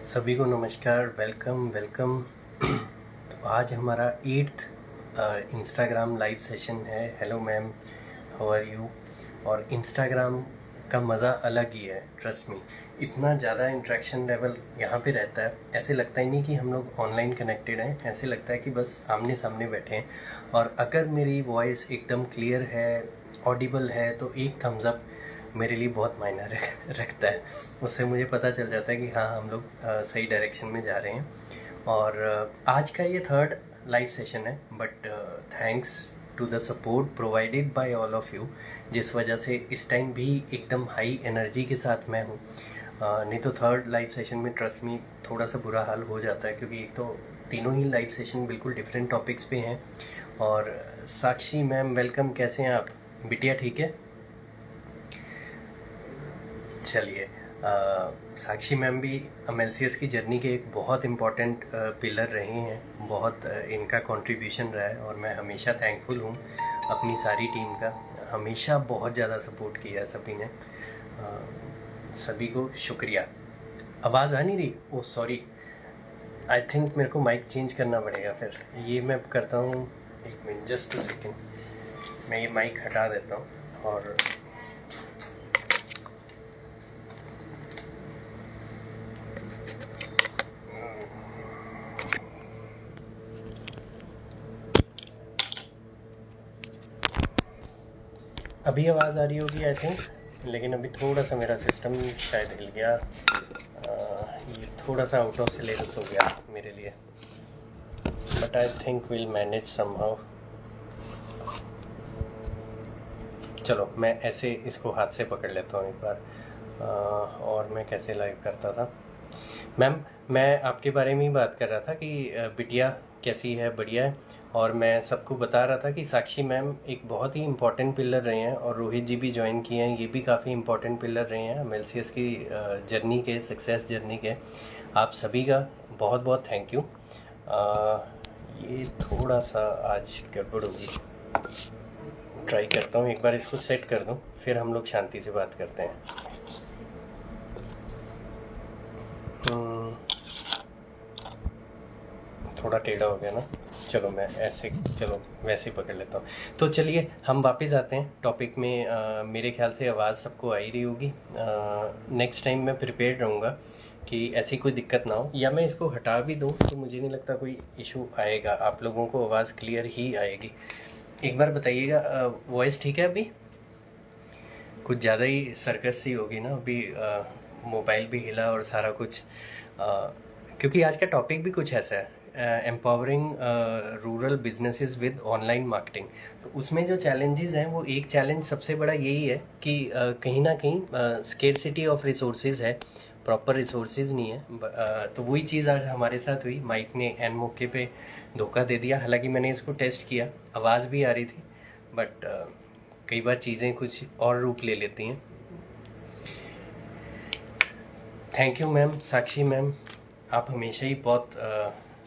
सभी को नमस्कार, वेलकम वेलकम। तो आज हमारा 8th इंस्टाग्राम लाइव सेशन है। Hello ma'am, how are you. और इंस्टाग्राम का मज़ा अलग ही है, ट्रस्ट मी। इतना ज़्यादा इंटरेक्शन लेवल यहाँ पे रहता है, ऐसे लगता ही नहीं कि हम लोग ऑनलाइन कनेक्टेड हैं, ऐसे लगता है कि बस आमने सामने बैठे हैं। और अगर मेरी वॉइस एकदम क्लियर है, ऑडिबल है, तो एक थम्स अप मेरे लिए बहुत मायने रखता है। उससे मुझे पता चल जाता है कि हाँ, हम लोग सही डायरेक्शन में जा रहे हैं। और आज का ये 3rd लाइव सेशन है, but thanks to the support provided by all of you, जिस वजह से इस टाइम भी एकदम हाई एनर्जी के साथ मैं हूँ। नहीं तो 3rd लाइव सेशन में ट्रस्ट मी थोड़ा सा बुरा हाल हो जाता है, क्योंकि एक तो तीनों ही लाइव सेशन बिल्कुल डिफरेंट टॉपिक्स पे हैं। और साक्षी मैम, वेलकम, कैसे हैं आप? बिटिया ठीक है? चलिए, साक्षी मैम भी एमएलसीएस की जर्नी के एक बहुत इम्पॉर्टेंट पिलर रहे हैं। बहुत इनका कंट्रीब्यूशन रहा है और मैं हमेशा थैंकफुल हूँ अपनी सारी टीम का। हमेशा बहुत ज़्यादा सपोर्ट किया है सभी ने। सभी को शुक्रिया। आवाज़ आ नहीं रही? ओह सॉरी, आई थिंक मेरे को माइक चेंज करना पड़ेगा। फिर ये मैं करता हूँ, एक मिनट, जस्ट अ सेकेंड। मैं ये माइक हटा देता हूँ और अभी आवाज़ आ रही होगी आई थिंक। लेकिन अभी थोड़ा सा मेरा सिस्टम शायद हिल गया। ये थोड़ा सा आउट ऑफ सिलेबस हो गया मेरे लिए, but I think will manage somehow. चलो, मैं ऐसे इसको हाथ से पकड़ लेता हूँ एक बार। और मैं कैसे लाइव करता था? मैम, मैं आपके बारे में ही बात कर रहा था कि बिटिया कैसी है, बढ़िया है। और मैं सबको बता रहा था कि साक्षी मैम एक बहुत ही इम्पोर्टेंट पिलर रहे हैं, और रोहित जी भी ज्वाइन किए हैं, ये भी काफ़ी इम्पोर्टेंट पिलर रहे हैं एमएलसीएस की जर्नी के, सक्सेस जर्नी के। आप सभी का बहुत बहुत थैंक यू। ये थोड़ा सा आज गड़बड़ होगी, ट्राई करता हूँ एक बार इसको सेट कर दूँ, फिर हम लोग शांति से बात करते हैं। थोड़ा टेढ़ा हो गया ना? चलो मैं ऐसे, चलो वैसे ही पकड़ लेता हूँ। तो चलिए हम वापस आते हैं टॉपिक में। मेरे ख्याल से आवाज़ सबको आ ही रही होगी। नेक्स्ट टाइम मैं प्रिपेयर रहूँगा कि ऐसी कोई दिक्कत ना हो, या मैं इसको हटा भी दूँ तो मुझे नहीं लगता कोई इशू आएगा, आप लोगों को आवाज़ क्लियर ही आएगी। एक बार बताइएगा, वॉइस ठीक है अभी? कुछ ज़्यादा ही सर्कस सी होगी ना अभी। मोबाइल भी हिला और सारा कुछ, क्योंकि आज का टॉपिक भी कुछ ऐसा है, empowering rural businesses with online marketing. तो उसमें जो चैलेंजेस हैं, वो एक चैलेंज सबसे बड़ा यही है कि कहीं ना कहीं स्केर्सिटी ऑफ रिसोर्सेज है, प्रॉपर रिसोर्सेज नहीं है। तो वही चीज़ आज हमारे साथ हुई। माइक ने एन मौके पे धोखा दे दिया। हालांकि मैंने इसको टेस्ट किया, आवाज़ भी आ रही थी, बट कई बार चीज़ें कुछ और रूप ले लेती हैं। Thank you ma'am, Sakshi ma'am, आप हमेशा ही बहुत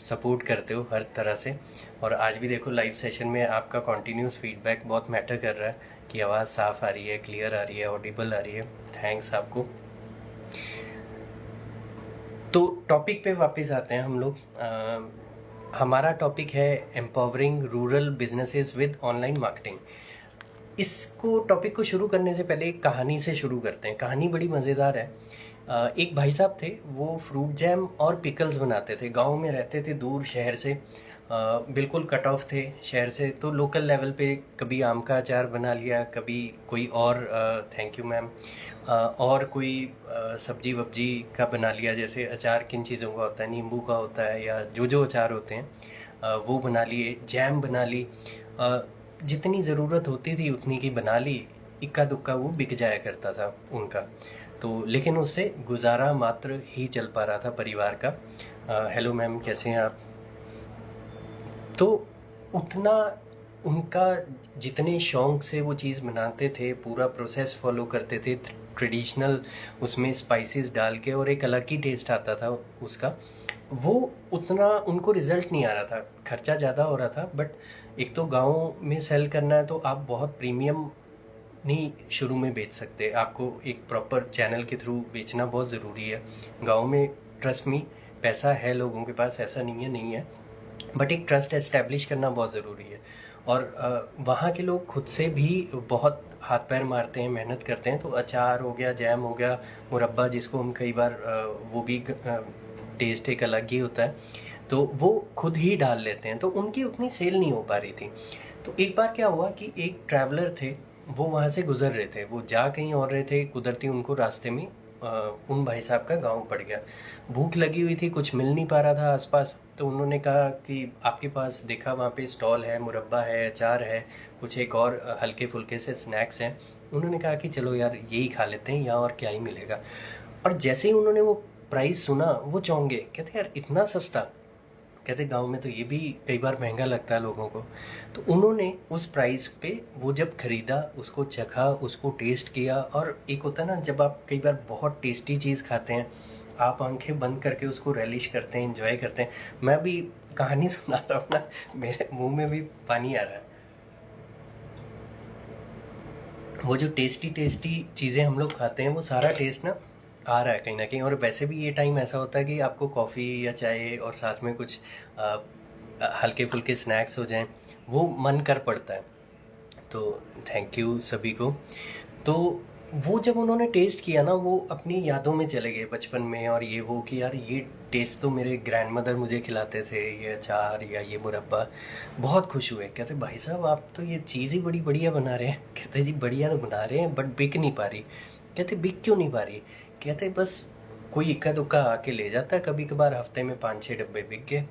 सपोर्ट करते हो हर तरह से। और आज भी देखो लाइव सेशन में आपका कॉन्टीन्यूस फीडबैक बहुत मैटर कर रहा है कि आवाज़ साफ़ आ रही है, क्लियर आ रही है, ऑडिबल आ रही है। थैंक्स आपको। तो टॉपिक पे वापस आते हैं हम लोग। हमारा टॉपिक है empowering rural businesses with online marketing. इसको टॉपिक को शुरू करने से पहले एक कहानी से शुरू करते हैं। कहानी बड़ी मज़ेदार है। एक भाई साहब थे, वो फ्रूट जैम और पिकल्स बनाते थे। गांव में रहते थे, दूर शहर से, बिल्कुल कट ऑफ थे शहर से। तो लोकल लेवल पे कभी आम का अचार बना लिया, कभी कोई और, थैंक यू मैम, और कोई सब्जी वब्जी का बना लिया। जैसे अचार किन चीज़ों का होता है, नींबू का होता है, या जो जो अचार होते हैं वो बना लिए, जैम बना ली। जितनी ज़रूरत होती थी उतनी की बना ली, इक्का दुक्का वो बिक जाया करता था उनका। तो लेकिन उससे गुजारा मात्र ही चल पा रहा था परिवार का। हेलो मैम, कैसे हैं आप? तो उतना उनका, जितने शौक़ से वो चीज़ बनाते थे, पूरा प्रोसेस फॉलो करते थे ट्रेडिशनल, उसमें स्पाइसेस डाल के, और एक अलग ही टेस्ट आता था उसका, वो उतना उनको रिज़ल्ट नहीं आ रहा था। खर्चा ज़्यादा हो रहा था, बट एक तो गांव में सेल करना है तो आप बहुत प्रीमियम नहीं शुरू में बेच सकते, आपको एक प्रॉपर चैनल के थ्रू बेचना बहुत ज़रूरी है। गांव में ट्रस्ट मी, पैसा है लोगों के पास, ऐसा नहीं है, बट एक ट्रस्ट एस्टेब्लिश करना बहुत ज़रूरी है। और वहाँ के लोग खुद से भी बहुत हाथ पैर मारते हैं, मेहनत करते हैं। तो अचार हो गया, जैम हो गया, मुरब्बा जिसको हम कई बार वो भी टेस्ट एक अलग ही होता है, तो वो खुद ही डाल लेते हैं। तो उनकी उतनी सेल नहीं हो पा रही थी। तो एक बार क्या हुआ कि एक ट्रैवलर थे, वो वहाँ से गुज़र रहे थे, वो जा कहीं और रहे थे, कुदरती उनको रास्ते में उन भाई साहब का गांव पड़ गया। भूख लगी हुई थी, कुछ मिल नहीं पा रहा था आसपास। तो उन्होंने कहा कि आपके पास, देखा वहाँ पे स्टॉल है, मुरब्बा है, अचार है, कुछ एक और हल्के फुल्के से स्नैक्स हैं। उन्होंने कहा कि चलो यार यही खा लेते हैं, यहाँ और क्या ही मिलेगा। और जैसे ही उन्होंने वो प्राइस सुना, वो चौंक गए, कहते यार इतना सस्ता। कहते गांव में तो ये भी कई बार महंगा लगता है लोगों को। तो उन्होंने उस प्राइस पे वो जब खरीदा, उसको चखा, उसको टेस्ट किया। और एक होता है ना, जब आप कई बार बहुत टेस्टी चीज़ खाते हैं, आप आंखें बंद करके उसको रेलिश करते हैं, एंजॉय करते हैं। मैं भी कहानी सुना रहा हूँ ना, मेरे मुंह में भी पानी आ रहा है। वो जो टेस्टी टेस्टी चीज़ें हम लोग खाते हैं, वो सारा टेस्ट ना आ रहा है कहीं ना कहीं। और वैसे भी ये टाइम ऐसा होता है कि आपको कॉफ़ी या चाय और साथ में कुछ हल्के फुल्के स्नैक्स हो जाएं, वो मन कर पड़ता है। तो थैंक यू सभी को। तो वो जब उन्होंने टेस्ट किया ना, वो अपनी यादों में चले गए बचपन में। और ये वो कि यार ये टेस्ट तो मेरे ग्रैंडमदर मुझे खिलाते थे, ये अचार या ये मुरब्बा। बहुत खुश हुए, कहते भाई साहब आप तो ये चीज़ ही बड़ी बढ़िया बना रहे हैं। कहते जी बढ़िया तो बना रहे हैं, बट बिक नहीं पा रही। कहते बिक क्यों नहीं पा रही? कहते बस कोई इक्का दुक्का आके ले जाता है, कभी कभार हफ्ते में 5-6 डब्बे बिक गए।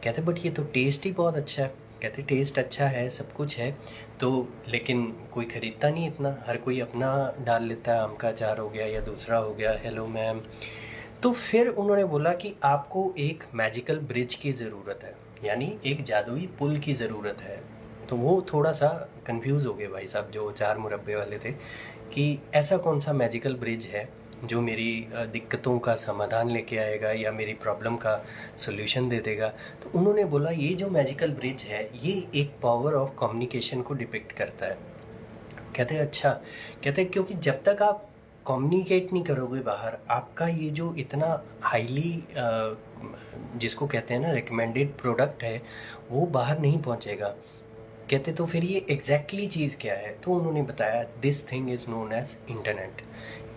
कहते बट ये तो टेस्ट ही बहुत अच्छा है। कहते टेस्ट अच्छा है, सब कुछ है, तो लेकिन कोई ख़रीदता नहीं इतना, हर कोई अपना डाल लेता है। आम का अचार हो गया या दूसरा हो गया। Hello ma'am. तो फिर उन्होंने बोला कि आपको एक मैजिकल ब्रिज की ज़रूरत है, यानी एक जादुई पुल की ज़रूरत है। तो वो थोड़ा सा कंफ्यूज हो गए भाई साहब, जो अचार मुरब्बे वाले थे, कि ऐसा कौन सा मैजिकल ब्रिज है जो मेरी दिक्कतों का समाधान लेके आएगा या मेरी प्रॉब्लम का सॉल्यूशन दे देगा। तो उन्होंने बोला ये जो मैजिकल ब्रिज है, ये एक पावर ऑफ कम्युनिकेशन को डिपिक्ट करता है। कहते अच्छा, कहते क्योंकि जब तक आप कम्युनिकेट नहीं करोगे बाहर, आपका ये जो इतना हाईली जिसको कहते हैं ना रिकमेंडेड प्रोडक्ट है, वो बाहर नहीं पहुंचेगा। कहते तो फिर ये एग्जैक्टली चीज़ क्या है? तो उन्होंने बताया this thing is known as internet.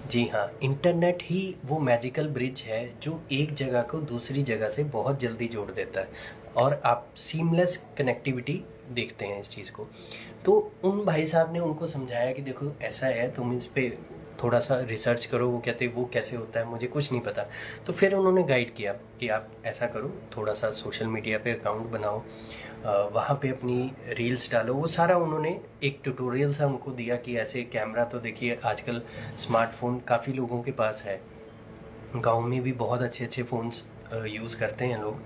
जी हाँ, इंटरनेट ही वो मैजिकल ब्रिज है जो एक जगह को दूसरी जगह से बहुत जल्दी जोड़ देता है, और आप सीमलेस कनेक्टिविटी देखते हैं इस चीज़ को। तो उन भाई साहब ने उनको समझाया कि देखो ऐसा है, तुम इस पे थोड़ा सा रिसर्च करो। वो कहते वो कैसे होता है, मुझे कुछ नहीं पता। तो फिर उन्होंने गाइड किया कि आप ऐसा करो, थोड़ा सा सोशल मीडिया पे अकाउंट बनाओ, वहाँ पे अपनी रील्स डालो। वो सारा उन्होंने एक ट्यूटोरियल सा उनको दिया कि ऐसे कैमरा, तो देखिए आजकल स्मार्टफोन काफ़ी लोगों के पास है, गांव में भी बहुत अच्छे अच्छे फ़ोन्स यूज़ करते हैं लोग।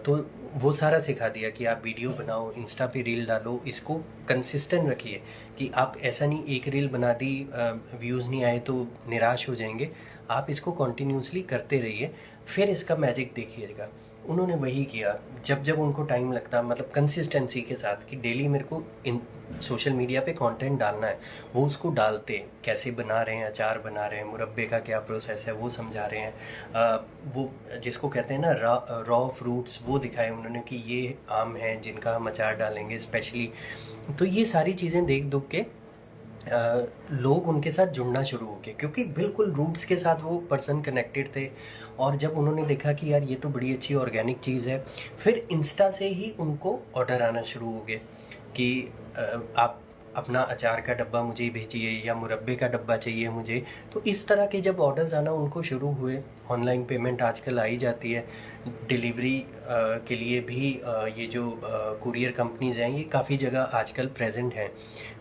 तो वो सारा सिखा दिया कि आप वीडियो बनाओ, इंस्टा पे रील डालो, इसको कंसिस्टेंट रखिए। कि आप ऐसा नहीं एक रील बना दी, व्यूज़ नहीं आए तो निराश हो जाएंगे। आप इसको कॉन्टीन्यूसली करते रहिए, फिर इसका मैजिक देखिएगा। उन्होंने वही किया। जब जब उनको टाइम लगता, मतलब कंसिस्टेंसी के साथ, कि डेली मेरे को इन सोशल मीडिया पे कंटेंट डालना है, वो उसको डालते, कैसे बना रहे हैं, अचार बना रहे हैं, मुरब्बे का क्या प्रोसेस है वो समझा रहे हैं। वो जिसको कहते हैं ना रॉ फ्रूट्स, वो दिखाए उन्होंने कि ये आम हैं जिनका हम अचार डालेंगे स्पेशली। तो ये सारी चीज़ें देख दुख के लोग उनके साथ जुड़ना शुरू हो गए, क्योंकि बिल्कुल रूट्स के साथ वो पर्सन कनेक्टेड थे। और जब उन्होंने देखा कि यार ये तो बड़ी अच्छी ऑर्गेनिक चीज़ है, फिर इंस्टा से ही उनको ऑर्डर आना शुरू हो गए कि आप अपना अचार का डब्बा मुझे भेजिए या मुरब्बे का डब्बा चाहिए मुझे। तो इस तरह के जब ऑर्डर्स आना उनको शुरू हुए, ऑनलाइन पेमेंट आजकल आ ही जाती है। डिलीवरी के लिए भी ये जो कुरियर कंपनीज़ हैं, ये काफ़ी जगह आजकल प्रेजेंट हैं।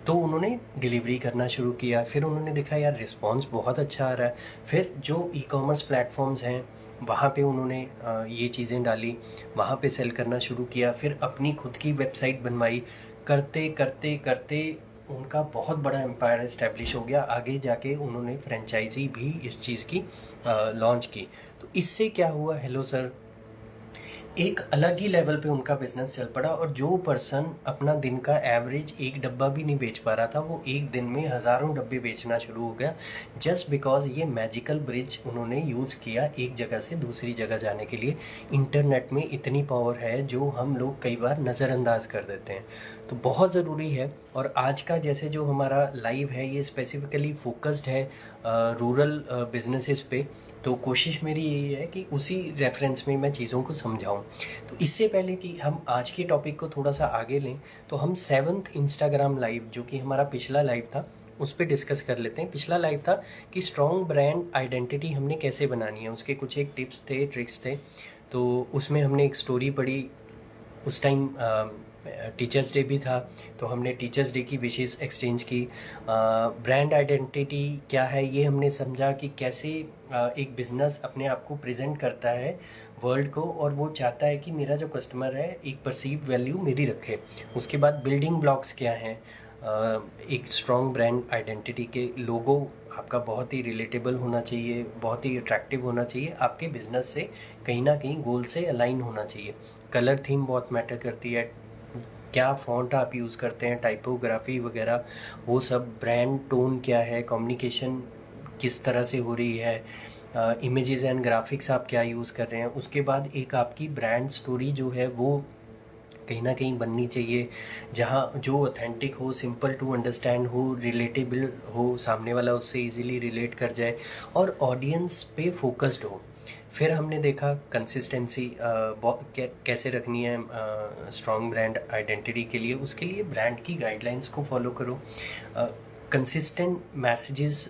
तो उन्होंने डिलीवरी करना शुरू किया। फिर उन्होंने देखा यार रिस्पांस बहुत अच्छा आ रहा है। फिर जो ई कॉमर्स प्लेटफॉर्म्स हैं, वहाँ पे उन्होंने ये चीज़ें डाली, वहाँ पे सेल करना शुरू किया। फिर अपनी खुद की वेबसाइट बनवाई। करते करते करते उनका बहुत बड़ा एम्पायर इस्टेब्लिश हो गया। आगे जाके उन्होंने फ्रेंचाइजी भी इस चीज़ की लॉन्च की। तो इससे क्या हुआ, हेलो सर, एक अलग ही लेवल पे उनका बिजनेस चल पड़ा, और जो पर्सन अपना दिन का एवरेज एक डब्बा भी नहीं बेच पा रहा था, वो एक दिन में हज़ारों डब्बे बेचना शुरू हो गया, जस्ट बिकॉज ये मैजिकल ब्रिज उन्होंने यूज़ किया एक जगह से दूसरी जगह जाने के लिए। इंटरनेट में इतनी पावर है जो हम लोग कई बार नज़रअंदाज कर देते हैं, तो बहुत ज़रूरी है। और आज का जैसे जो हमारा लाइव है ये स्पेसिफिकली फोकस्ड है रूरल बिजनेसेस पे, तो कोशिश मेरी यही है कि उसी रेफरेंस में मैं चीज़ों को समझाऊं। तो इससे पहले कि हम आज के टॉपिक को थोड़ा सा आगे लें, तो हम 7th इंस्टाग्राम लाइव, जो कि हमारा पिछला लाइव था, उस पर डिस्कस कर लेते हैं। पिछला लाइव था कि स्ट्रॉन्ग ब्रांड आइडेंटिटी हमने कैसे बनानी है, उसके कुछ एक टिप्स थे, ट्रिक्स थे। तो उसमें हमने एक स्टोरी पढ़ी। उस टाइम टीचर्स डे भी था, तो हमने टीचर्स डे की विशेष एक्सचेंज की। ब्रांड आइडेंटिटी क्या है ये हमने समझा कि कैसे एक बिज़नेस अपने आप को प्रेजेंट करता है वर्ल्ड को, और वो चाहता है कि मेरा जो कस्टमर है एक परसीव वैल्यू मेरी रखे। उसके बाद बिल्डिंग ब्लॉक्स क्या हैं, एक स्ट्रॉन्ग ब्रांड आइडेंटिटी के लोगो आपका बहुत ही रिलेटेबल होना चाहिए, बहुत ही अट्रैक्टिव होना चाहिए, आपके बिजनेस से कहीं ना कहीं गोल से अलाइन होना चाहिए। कलर थीम बहुत मैटर करती है, क्या फ़ॉन्ट आप यूज़ करते हैं, टाइपोग्राफी वगैरह, वो सब। ब्रांड टोन क्या है, कम्युनिकेशन किस तरह से हो रही है, इमेजेस एंड ग्राफिक्स आप क्या यूज़ कर रहे हैं। उसके बाद एक आपकी ब्रांड स्टोरी जो है वो कहीं ना कहीं बननी चाहिए, जहाँ जो ऑथेंटिक हो, सिंपल टू अंडरस्टैंड हो, रिलेटेबल हो, सामने वाला उससे इजीली रिलेट कर जाए, और ऑडियंस पे फोकस्ड हो। फिर हमने देखा कंसिस्टेंसी कैसे रखनी है स्ट्रॉन्ग ब्रांड आइडेंटिटी के लिए। उसके लिए ब्रांड की गाइडलाइंस को फॉलो करो, कंसिस्टेंट मैसेजेस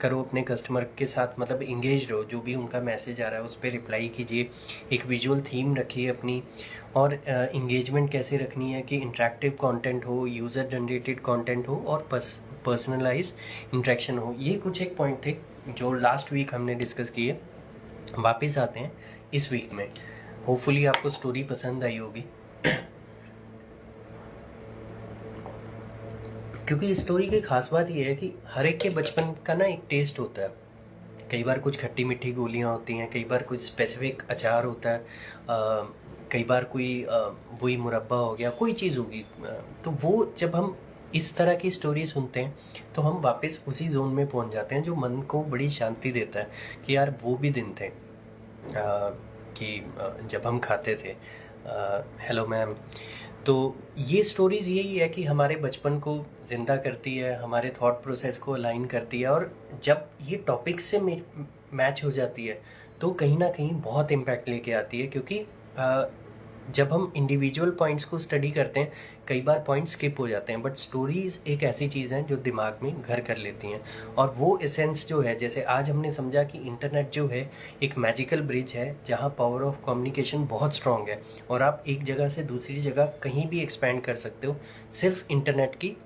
करो अपने कस्टमर के साथ, मतलब इंगेज रहो, जो भी उनका मैसेज आ रहा है उस पर रिप्लाई कीजिए। एक विजुअल थीम रखिए अपनी। और इंगेजमेंट कैसे रखनी है कि इंटरेक्टिव कंटेंट हो, यूज़र जनरेटेड कंटेंट हो, और पर्सनलाइज इंटरेक्शन हो। ये कुछ एक पॉइंट थे जो लास्ट वीक हमने डिस्कस किए। वापस आते हैं इस वीक में। होपफुली आपको स्टोरी पसंद आई होगी, क्योंकि इस स्टोरी की खास बात यह है कि हर एक के बचपन का ना एक टेस्ट होता है। कई बार कुछ खट्टी मीठी गोलियां होती हैं, कई बार कुछ स्पेसिफिक अचार होता है, कई बार कोई वही मुरब्बा हो गया, कोई चीज़ होगी। तो वो जब हम इस तरह की स्टोरी सुनते हैं तो हम वापस उसी जोन में पहुंच जाते हैं जो मन को बड़ी शांति देता है कि यार वो भी दिन थे कि जब हम खाते थे। Hello ma'am. तो ये स्टोरीज़ यही है कि हमारे बचपन को ज़िंदा करती है, हमारे थॉट प्रोसेस को अलाइन करती है, और जब ये टॉपिक से मैच हो जाती है तो कहीं ना कहीं बहुत इम्पैक्ट लेके आती है। क्योंकि जब हम इंडिविजुअल पॉइंट्स को स्टडी करते हैं कई बार पॉइंट्स स्किप हो जाते हैं, बट स्टोरीज़ एक ऐसी चीज़ है जो दिमाग में घर कर लेती हैं। और वो एसेंस जो है, जैसे आज हमने समझा कि इंटरनेट जो है एक मैजिकल ब्रिज है जहाँ पावर ऑफ कम्युनिकेशन बहुत स्ट्रांग है, और आप एक जगह से दूसरी जगह कहीं भी एक्सपैंड कर सकते हो सिर्फ इंटरनेट की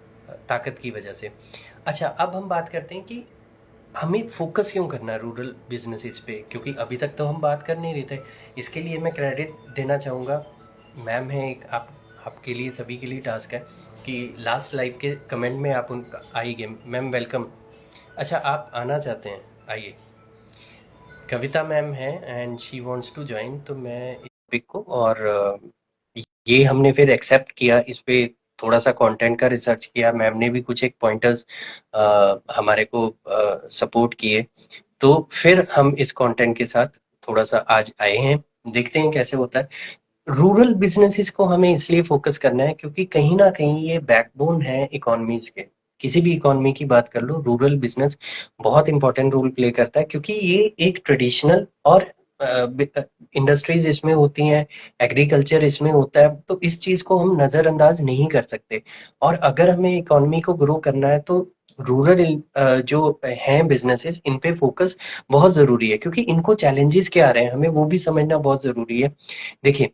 ताकत की वजह से। अच्छा, अब हम बात करते हैं कि हमें फोकस क्यों करना है रूरल बिजनेसेस पे, क्योंकि अभी तक तो हम बात कर नहीं रहे थे। इसके लिए मैं क्रेडिट देना चाहूँगा, मैम है एक, आपके लिए, सभी के लिए टास्क है कि लास्ट लाइव के कमेंट में आप उनका आइए। Ma'am welcome. अच्छा, आप आना चाहते हैं, आइए। कविता मैम है and she wants to join, तो मैं इस टॉपिक को, और ये हमने फिर एक्सेप्ट किया, इस पे थोड़ा सा कंटेंट का रिसर्च किया, मैम ने भी कुछ एक पॉइंटर्स हमारे को सपोर्ट किए, तो फिर हम इस कंटेंट के साथ थोड़ा सा आज आए हैं। देखते हैं कैसे होता है। रूरल बिजनेसेस को हमें इसलिए फोकस करना है क्योंकि कहीं ना कहीं ये बैकबोन है इकोनॉमीज के। किसी भी इकोनॉमी की बात कर लो, रूरल बिजनेस बहुत इंपॉर्टेंट रोल प्ले करता है, क्योंकि ये एक ट्रेडिशनल और इंडस्ट्रीज इसमें होती हैं, एग्रीकल्चर इसमें होता है, तो इस चीज को हम नजरअंदाज नहीं कर सकते। और अगर हमें इकोनॉमी को ग्रो करना है तो रूरल जो हैं बिजनेसेस, इन पे फोकस बहुत जरूरी है, क्योंकि इनको चैलेंजेस क्या आ रहे हैं हमें वो भी समझना बहुत जरूरी है। देखिए,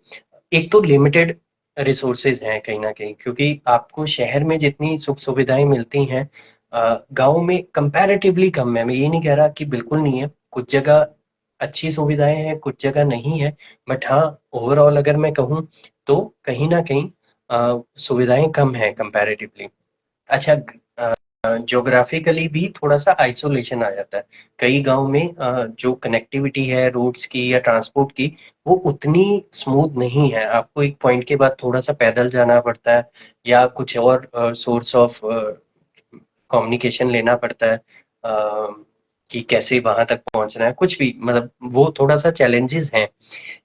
एक तो लिमिटेड रिसोर्सेज हैं कहीं ना कहीं, क्योंकि आपको शहर में जितनी सुख सुविधाएं मिलती हैं गांव में कंपैरेटिवली कम है। मैं ये नहीं कह रहा कि बिल्कुल नहीं है, कुछ जगह अच्छी सुविधाएं हैं, कुछ जगह नहीं है, बट हाँ, ओवरऑल अगर मैं कहूँ तो कहीं ना कहीं सुविधाएं कम है कंपैरेटिवली। अच्छा, ज्योग्राफिकली भी थोड़ा सा आइसोलेशन आ जाता है। कई गांव में जो कनेक्टिविटी है रोड्स की या ट्रांसपोर्ट की, वो उतनी स्मूथ नहीं है। आपको एक पॉइंट के बाद थोड़ा सा पैदल जाना पड़ता है या कुछ और सोर्स ऑफ कम्युनिकेशन लेना पड़ता है, कि कैसे वहां तक पहुंचना है, कुछ भी मतलब वो थोड़ा सा चैलेंजेस हैं।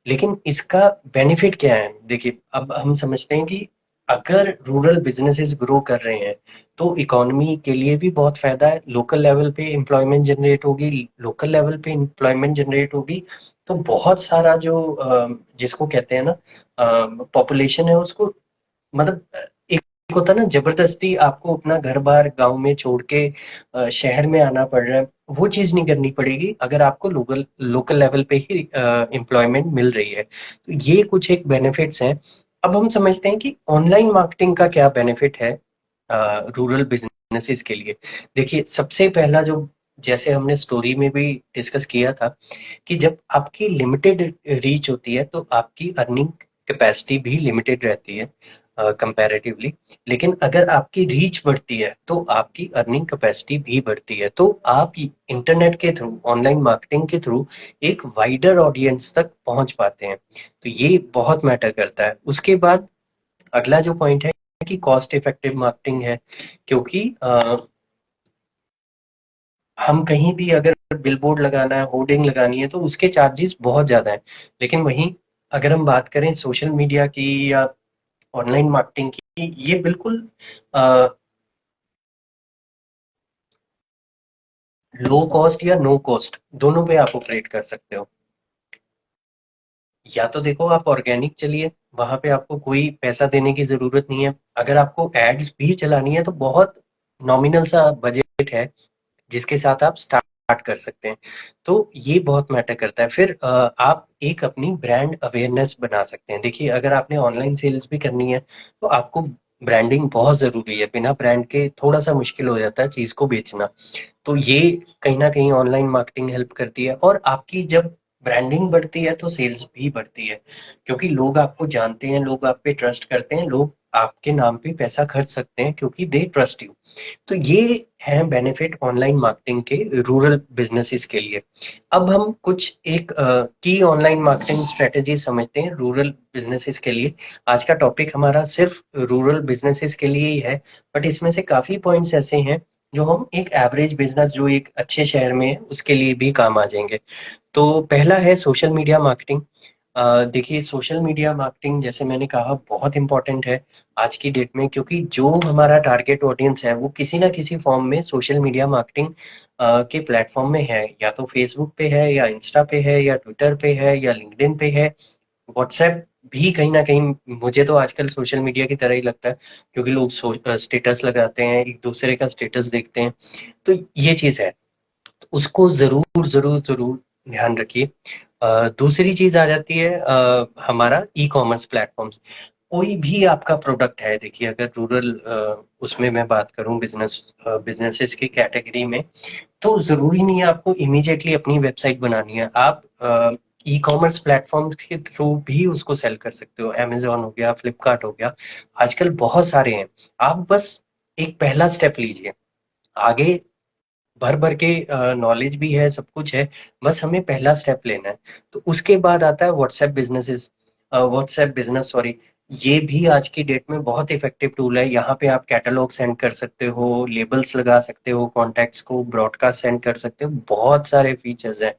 लेकिन इसका बेनिफिट क्या है? देखिए, अब हम समझते हैं कि अगर रूरल बिजनेसेस ग्रो कर रहे हैं तो इकोनॉमी के लिए भी बहुत फायदा है। लोकल लेवल पे एम्प्लॉयमेंट जनरेट होगी, लोकल लेवल पे एम्प्लॉयमेंट जनरेट होगी। तो बहुत सारा जो जिसको कहते हैं ना पॉपुलेशन है, उसको मतलब एक होता है ना, जबरदस्ती आपको अपना घर बार गांव में छोड़ के शहर में आना पड़ रहा है, वो चीज नहीं करनी पड़ेगी अगर आपको लोकल लोकल लेवल पे ही एम्प्लॉयमेंट मिल रही है। तो ये कुछ एक बेनिफिट्स हैं। अब हम समझते हैं कि ऑनलाइन मार्केटिंग का क्या बेनिफिट है रूरल बिजनेसेस के लिए। देखिए, सबसे पहला जो, जैसे हमने स्टोरी में भी डिस्कस किया था, कि जब आपकी लिमिटेड रीच होती है तो आपकी अर्निंग कैपेसिटी भी लिमिटेड रहती है कंपैरेटिवली। लेकिन अगर आपकी रीच बढ़ती है तो आपकी अर्निंग कैपेसिटी भी बढ़ती है। तो आप इंटरनेट के थ्रू, ऑनलाइन मार्केटिंग के थ्रू एक वाइडर ऑडियंस तक पहुंच पाते हैं। तो ये बहुत मैटर करता है। उसके बाद अगला जो पॉइंट है कि कॉस्ट इफेक्टिव मार्केटिंग है, क्योंकि हम कहीं भी अगर बिलबोर्ड लगाना है, होर्डिंग लगानी है, तो उसके चार्जेस बहुत ज्यादा है। लेकिन वहीं अगर हम बात करें सोशल मीडिया की या ऑनलाइन मार्केटिंग की, ये बिल्कुल लो कॉस्ट या नो कॉस्ट दोनों पे आप ऑपरेट कर सकते हो। या तो देखो, आप ऑर्गेनिक चलिए, वहां पे आपको कोई पैसा देने की जरूरत नहीं है। अगर आपको एड्स भी चलानी है तो बहुत नॉमिनल सा बजट है जिसके साथ आप स्टार्ट कर सकते हैं। तो ये बहुत मैटर करता है। फिर आप एक अपनी ब्रांड अवेयरनेस बना सकते हैं। देखिए, अगर आपने ऑनलाइन सेल्स भी करनी है तो आपको ब्रांडिंग बहुत जरूरी है। बिना ब्रांड के थोड़ा सा मुश्किल हो जाता है चीज को बेचना। तो ये कहीं ना कहीं ऑनलाइन मार्केटिंग हेल्प करती है। और आपकी जब ब्रांडिंग बढ़ती है तो सेल्स भी बढ़ती है, क्योंकि लोग आपको जानते हैं, लोग आप पे ट्रस्ट करते हैं, लोग आपके नाम पे पैसा खर्च सकते हैं क्योंकि दे ट्रस्ट यू। तो ये है बेनिफिट ऑनलाइन मार्केटिंग के रूरल बिजनेसेस के लिए। अब हम कुछ एक की ऑनलाइन मार्केटिंग स्ट्रेटेजी समझते हैं रूरल बिजनेसेस के लिए। आज का टॉपिक हमारा सिर्फ रूरल बिजनेसेस के लिए ही है, बट इसमें से काफी पॉइंट्स ऐसे हैं जो हम एक एवरेज बिजनेस जो एक अच्छे शहर में है उसके लिए भी काम आ जाएंगे। तो पहला है सोशल मीडिया मार्केटिंग। देखिए, सोशल मीडिया मार्केटिंग जैसे मैंने कहा बहुत इंपॉर्टेंट है आज की डेट में, क्योंकि जो हमारा टारगेट ऑडियंस है वो किसी ना किसी फॉर्म में सोशल मीडिया मार्केटिंग के प्लेटफॉर्म में है। या तो फेसबुक पे है, या इंस्टा पे है, या ट्विटर पे है, या लिंक्डइन पे है। व्हाट्सएप भी कहीं ना कहीं मुझे तो आजकल सोशल मीडिया की तरह ही लगता है, क्योंकि लोग स्टेटस लगाते हैं, एक दूसरे का स्टेटस देखते हैं। तो ये चीज है, तो उसको जरूर जरूर जरूर ध्यान रखिए। दूसरी चीज आ जाती है हमारा ई कॉमर्स प्लेटफॉर्म्स। कोई भी आपका प्रोडक्ट है, देखिए अगर रूरल उसमें मैं बात करूं, बिजनेसेस की कैटेगरी में, तो जरूरी नहीं है आपको इमीडिएटली अपनी वेबसाइट बनानी है। आप ई कॉमर्स प्लेटफॉर्म के थ्रू भी उसको सेल कर सकते हो। अमेजोन हो गया, फ्लिपकार्ट हो गया, आजकल बहुत सारे हैं। आप बस एक पहला स्टेप लीजिए। आगे भर भर के नॉलेज भी है, सब कुछ है, बस हमें पहला स्टेप लेना है। तो उसके बाद आता है व्हाट्सएप बिजनेस, सॉरी। ये भी आज की डेट में बहुत इफेक्टिव टूल है। यहाँ पे आप कैटलॉग सेंड कर सकते हो, लेबल्स लगा सकते हो, कॉन्टैक्ट्स को ब्रॉडकास्ट सेंड कर सकते हो, बहुत सारे फीचर्स हैं।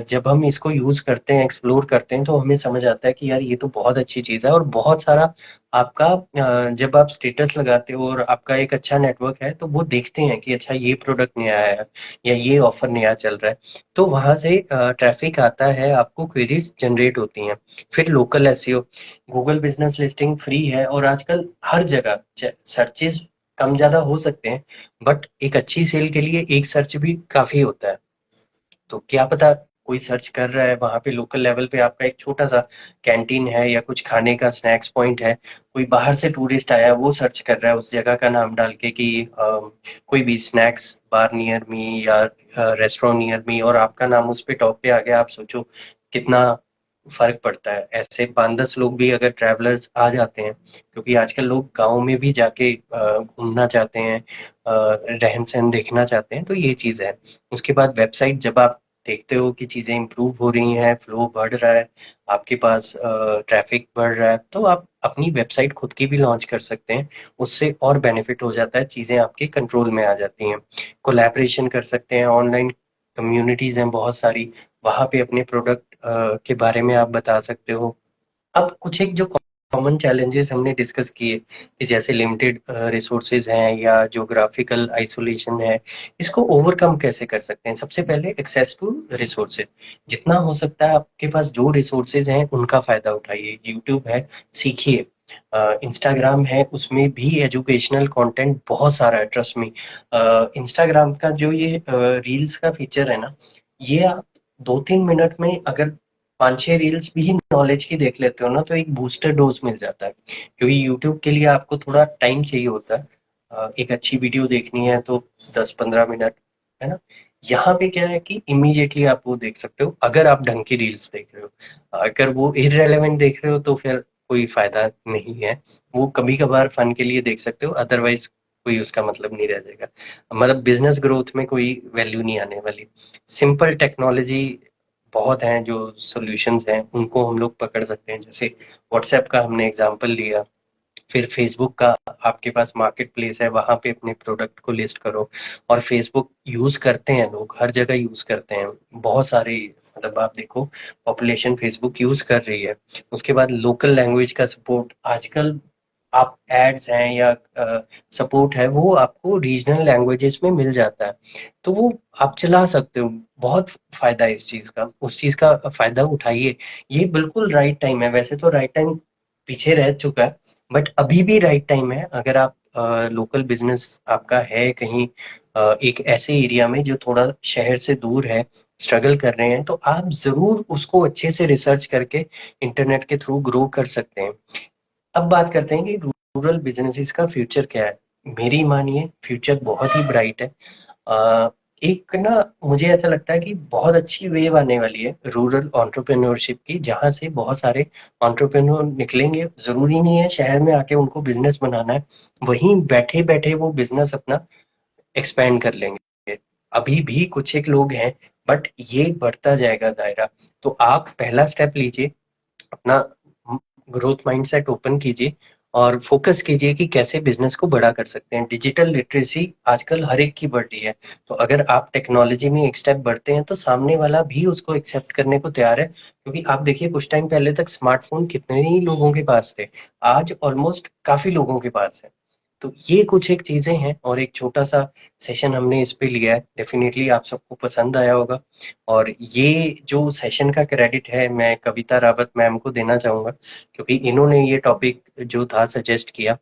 जब हम इसको यूज करते हैं, एक्सप्लोर करते हैं, तो हमें समझ आता है कि यार ये तो बहुत अच्छी चीज है। और बहुत सारा आपका जब आप स्टेटस लगाते हो और आपका एक अच्छा नेटवर्क है, तो वो देखते हैं कि अच्छा ये प्रोडक्ट नया आया है या ये ऑफर नया चल रहा है। तो वहां से ट्रैफिक आता है, आपको क्वेरीज जनरेट होती हैं। फिर local SEO, Google business listing free है और आजकल हर जगह सर्चेस कम ज्यादा हो सकते हैं, बट एक अच्छी सेल के लिए एक सर्च भी काफी होता है। तो क्या पता कोई सर्च कर रहा है वहां पे, लोकल लेवल पे आपका एक छोटा सा कैंटीन है या कुछ खाने का स्नैक्स पॉइंट है, कोई बाहर से टूरिस्ट आया है, वो सर्च कर रहा है उस जगह का नाम डाल के कि कोई भी स्नैक्स बार नियर मी या रेस्टोरेंट नियर मी, और आपका नाम उस पे टॉप पे आ गया। आप सोचो कितना फर्क पड़ता है। ऐसे 5-10 लोग भी अगर ट्रैवलर्स आ जाते हैं, क्योंकि आजकल लोग गाँव में भी जाके घूमना चाहते हैं, रहन-सहन देखना चाहते हैं, तो ये चीज़ है। उसके बाद वेबसाइट जब आप देखते हो कि चीज़ें इम्प्रूव हो रही हैं, फ्लो बढ़ रहा है, आपके पास ट्रैफिक बढ़ रहा है, तो आप अपनी वेबसाइट खुद की भी लॉन्च कर सकते हैं। उससे और बेनिफिट हो जाता है, चीज़ें आपके कंट्रोल में आ जाती हैं। कोलैबोरेशन कर सकते हैं, ऑनलाइन कम्युनिटीज़ हैं बहुत सारी, वहाँ पे अपने प्रोडक्ट के बारे में आप बता सकते हो। अब कुछ एक जो कॉमन चैलेंजेस हमने डिस्कस किए कि जैसे लिमिटेड रिसोर्सेज हैं या ज्योग्राफिकल आइसोलेशन है, इसको ओवरकम कैसे कर सकते हैं? सबसे पहले एक्सेस टू रिसोर्सेज, जितना हो सकता है आपके पास जो रिसोर्सेज हैं उनका फायदा उठाइए। यूट्यूब है, सीखिए। इंस्टाग्राम है, उसमें भी एजुकेशनल कंटेंट बहुत सारा है, ट्रस्ट मी। इंस्टाग्राम का जो ये रील्स का फीचर है ना, ये आप 2-3 मिनट में अगर 5-6 रील्स भी नॉलेज की देख लेते हो ना, तो एक बूस्टर डोज मिल जाता है। क्योंकि यूट्यूब के लिए आपको थोड़ा टाइम चाहिए होता है। एक अच्छी वीडियो देखनी है तो 10-15 मिनट, है ना? यहाँ पे क्या है कि इमीडिएटली आप वो देख सकते हो अगर आप ढंग की रील्स देख रहे हो। अगर वो इररेलेवेंट देख रहे हो तो फिर कोई फायदा नहीं है। वो कभी कभार फन के लिए देख सकते हो, अदरवाइज कोई उसका मतलब नहीं रह जाएगा। मतलब बिजनेस ग्रोथ में कोई वैल्यू नहीं आने वाली। सिंपल टेक्नोलॉजी बहुत हैं जो सॉल्यूशंस हैं, उनको हम लोग पकड़ सकते हैं। जैसे व्हाट्सएप का हमने एग्जांपल लिया, फिर फेसबुक का आपके पास मार्केट प्लेस है, वहां पे अपने प्रोडक्ट को लिस्ट करो। और फेसबुक यूज करते हैं लोग, हर जगह यूज करते हैं, बहुत सारे, मतलब आप देखो पॉपुलेशन फेसबुक यूज कर रही है। उसके बाद लोकल लैंग्वेज का सपोर्ट आजकल, आप एड्स हैं या सपोर्ट है, वो आपको रीजनल लैंग्वेजेस में मिल जाता है, तो वो आप चला सकते हो। बहुत फायदा है इस चीज का, उस चीज का फायदा उठाइए। ये बिल्कुल राइट टाइम है, वैसे तो राइट टाइम पीछे रह चुका है, बट अभी भी राइट टाइम है। अगर आप लोकल बिजनेस आपका है कहीं एक ऐसे एरिया में जो थोड़ा शहर से दूर है, स्ट्रगल कर रहे हैं, तो आप जरूर उसको अच्छे से रिसर्च करके इंटरनेट के थ्रू ग्रो कर सकते हैं। अब बात करते हैं कि रूरल बिजनेसेस का फ्यूचर क्या है। मेरी मानिए फ्यूचर बहुत ही ब्राइट है। अ, एक ना, मुझे ऐसा लगता है कि बहुत अच्छी वेव आने वाली है रूरल एंटरप्रेन्योरशिप की, जहां से बहुत सारे एंटरप्रेन्योर निकलेंगे। जरूरी नहीं है शहर में आके उनको बिजनेस बनाना है, वहीं बैठे बैठे वो बिजनेस अपना एक्सपेंड कर लेंगे। अभी भी कुछ एक लोग हैं, बट ये बढ़ता जाएगा दायरा। तो आप पहला स्टेप लीजिए, अपना ग्रोथ माइंडसेट ओपन कीजिए और फोकस कीजिए कि कैसे बिजनेस को बड़ा कर सकते हैं। डिजिटल लिटरेसी आजकल हर एक की बढ़ रही है, तो अगर आप टेक्नोलॉजी में एक स्टेप बढ़ते हैं तो सामने वाला भी उसको एक्सेप्ट करने को तैयार है। क्योंकि आप देखिए कुछ टाइम पहले तक स्मार्टफोन कितने ही लोगों के पास थे, आज ऑलमोस्ट काफी लोगों के पास है। तो ये कुछ एक चीजें हैं, और एक छोटा सा सेशन हमने इस पे लिया है, डेफिनेटली आप सबको पसंद आया होगा। और ये जो सेशन का क्रेडिट है मैं कविता रावत मैम को देना चाहूंगा, क्योंकि इन्होंने ये टॉपिक जो था सजेस्ट किया।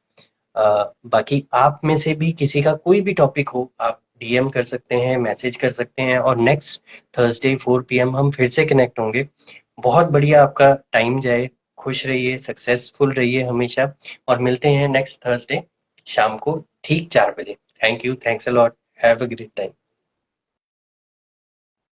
बाकी आप में से भी किसी का कोई भी टॉपिक हो, आप डीएम कर सकते हैं, मैसेज कर सकते हैं, और नेक्स्ट थर्सडे 4 PM हम फिर से कनेक्ट होंगे। बहुत बढ़िया आपका टाइम जाए, खुश रहिए, सक्सेसफुल रहिए हमेशा, और मिलते हैं नेक्स्ट थर्सडे शाम को ठीक 4 बजे। Thank you, thanks a lot, have a great time.